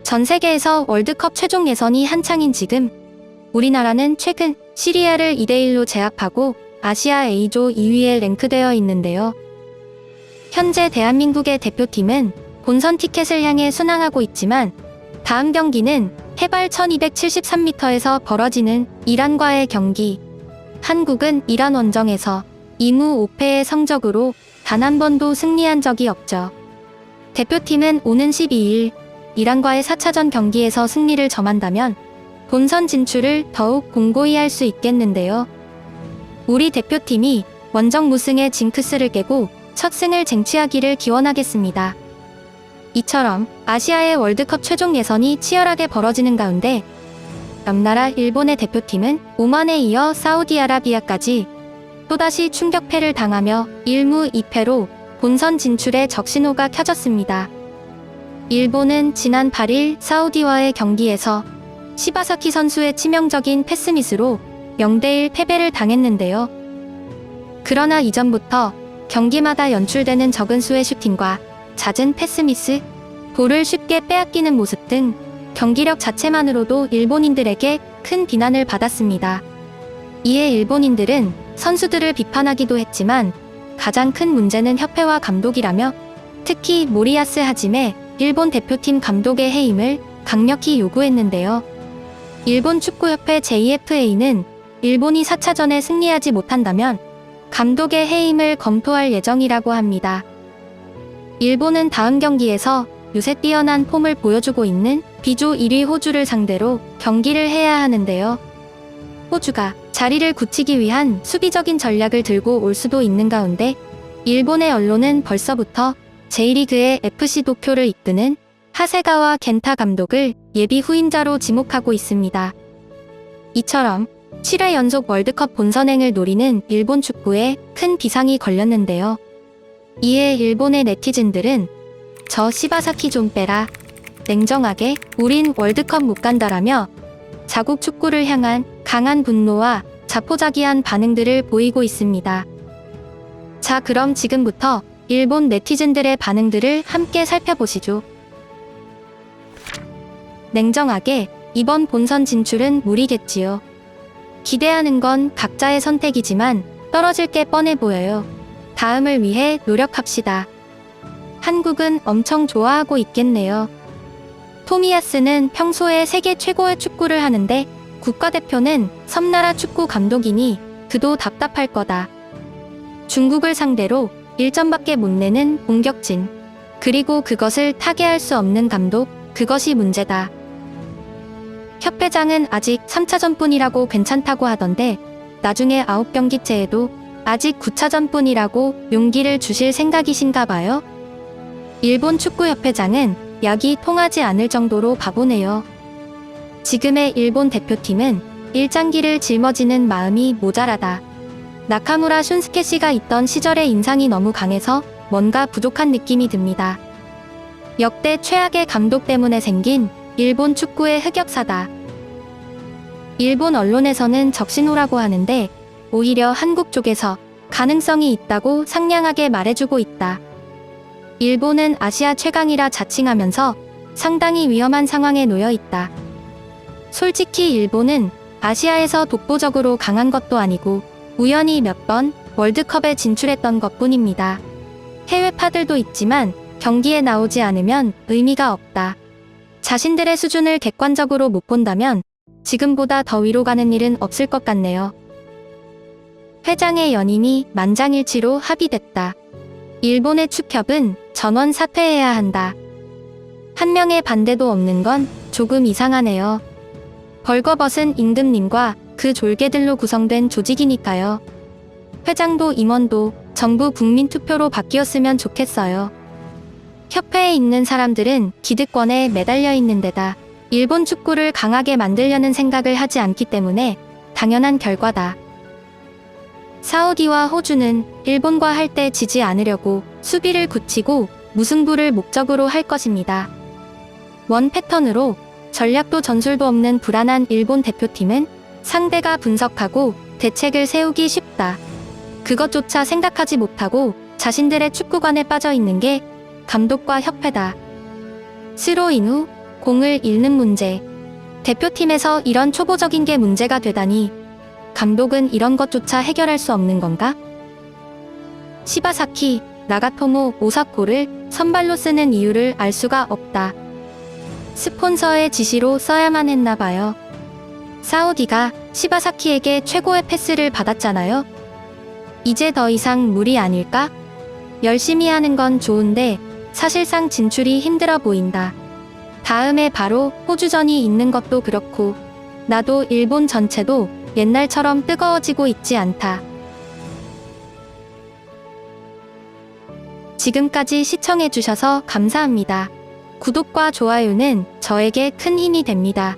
전 세계에서 월드컵 최종 예선이 한창인 지금 우리나라는 최근 시리아를 2대1로 제압하고 아시아 A조 2위에 랭크되어 있는데요. 현재 대한민국의 대표팀은 본선 티켓을 향해 순항하고 있지만 다음 경기는 해발 1273m에서 벌어지는 이란과의 경기. 한국은 이란 원정에서 2무 5패의 성적으로 단 한 번도 승리한 적이 없죠. 대표팀은 오는 12일 이란과의 4차전 경기에서 승리를 점한다면 본선 진출을 더욱 공고히 할 수 있겠는데요. 우리 대표팀이 원정 무승의 징크스를 깨고 첫 승을 쟁취하기를 기원하겠습니다. 이처럼 아시아의 월드컵 최종 예선이 치열하게 벌어지는 가운데 옆나라 일본의 대표팀은 오만에 이어 사우디아라비아까지 또다시 충격패를 당하며 1무 2패로 본선 진출에 적신호가 켜졌습니다. 일본은 지난 8일 사우디와의 경기에서 시바사키 선수의 치명적인 패스미스로 0대1 패배를 당했는데요. 그러나 이전부터 경기마다 연출되는 적은 수의 슈팅과 잦은 패스미스, 볼을 쉽게 빼앗기는 모습 등 경기력 자체만으로도 일본인들에게 큰 비난을 받았습니다. 이에 일본인들은 선수들을 비판하기도 했지만 가장 큰 문제는 협회와 감독이라며 특히 모리야스 하지메 일본 대표팀 감독의 해임을 강력히 요구했는데요. 일본 축구협회 JFA는 일본이 4차전에 승리하지 못한다면 감독의 해임을 검토할 예정이라고 합니다. 일본은 다음 경기에서 요새 뛰어난 폼을 보여주고 있는 B조 1위 호주를 상대로 경기를 해야 하는데요. 호주가 자리를 굳히기 위한 수비적인 전략을 들고 올 수도 있는 가운데 일본의 언론은 벌써부터 J리그의 FC 도쿄를 이끄는 하세가와 겐타 감독을 예비 후임자로 지목하고 있습니다. 이처럼 7회 연속 월드컵 본선행을 노리는 일본 축구에 큰 비상이 걸렸는데요. 이에 일본의 네티즌들은 저 시바사키 좀 빼라. 냉정하게 우린 월드컵 못 간다라며 자국 축구를 향한 강한 분노와 자포자기한 반응들을 보이고 있습니다. 자, 그럼 지금부터 일본 네티즌들의 반응들을 함께 살펴보시죠. 냉정하게 이번 본선 진출은 무리겠지요. 기대하는 건 각자의 선택이지만 떨어질 게 뻔해 보여요. 다음을 위해 노력합시다. 한국은 엄청 좋아하고 있겠네요. 토미야스는 평소에 세계 최고의 축구를 하는데 국가대표는 섬나라 축구 감독이니 그도 답답할 거다. 중국을 상대로 1점밖에 못 내는 공격진. 그리고 그것을 타개할 수 없는 감독. 그것이 문제다. 협회장은 아직 3차전뿐이라고 괜찮다고 하던데 나중에 9경기째에도 아직 9차전뿐이라고 용기를 주실 생각이신가 봐요? 일본 축구협회장은 약이 통하지 않을 정도로 바보네요. 지금의 일본 대표팀은 일장기를 짊어지는 마음이 모자라다. 나카무라 슌스케 씨가 있던 시절의 인상이 너무 강해서 뭔가 부족한 느낌이 듭니다. 역대 최악의 감독 때문에 생긴 일본 축구의 흑역사다. 일본 언론에서는 적신호라고 하는데 오히려 한국 쪽에서 가능성이 있다고 상냥하게 말해주고 있다. 일본은 아시아 최강이라 자칭하면서 상당히 위험한 상황에 놓여 있다. 솔직히 일본은 아시아에서 독보적으로 강한 것도 아니고 우연히 몇 번 월드컵에 진출했던 것뿐입니다. 해외파들도 있지만 경기에 나오지 않으면 의미가 없다. 자신들의 수준을 객관적으로 못 본다면 지금보다 더 위로 가는 일은 없을 것 같네요. 회장의 연임이 만장일치로 합의됐다. 일본의 축협은 전원 사퇴해야 한다. 한 명의 반대도 없는 건 조금 이상하네요. 벌거벗은 임금님과 그 졸개들로 구성된 조직이니까요. 회장도 임원도 전부 국민투표로 바뀌었으면 좋겠어요. 협회에 있는 사람들은 기득권에 매달려 있는 데다 일본 축구를 강하게 만들려는 생각을 하지 않기 때문에 당연한 결과다. 사우디와 호주는 일본과 할 때 지지 않으려고 수비를 굳히고 무승부를 목적으로 할 것입니다. 원 패턴으로 전략도 전술도 없는 불안한 일본 대표팀은 상대가 분석하고 대책을 세우기 쉽다. 그것조차 생각하지 못하고 자신들의 축구관에 빠져 있는 게 감독과 협회다. 스로인 후 공을 잃는 문제. 대표팀에서 이런 초보적인 게 문제가 되다니. 감독은 이런 것조차 해결할 수 없는 건가? 시바사키, 나가토모, 오사코를 선발로 쓰는 이유를 알 수가 없다. 스폰서의 지시로 써야만 했나 봐요. 사우디가 시바사키에게 최고의 패스를 받았잖아요. 이제 더 이상 무리 아닐까? 열심히 하는 건 좋은데 사실상 진출이 힘들어 보인다. 다음에 바로 호주전이 있는 것도 그렇고 나도 일본 전체도 옛날처럼 뜨거워지고 있지 않다. 지금까지 시청해주셔서 감사합니다. 구독과 좋아요는 저에게 큰 힘이 됩니다.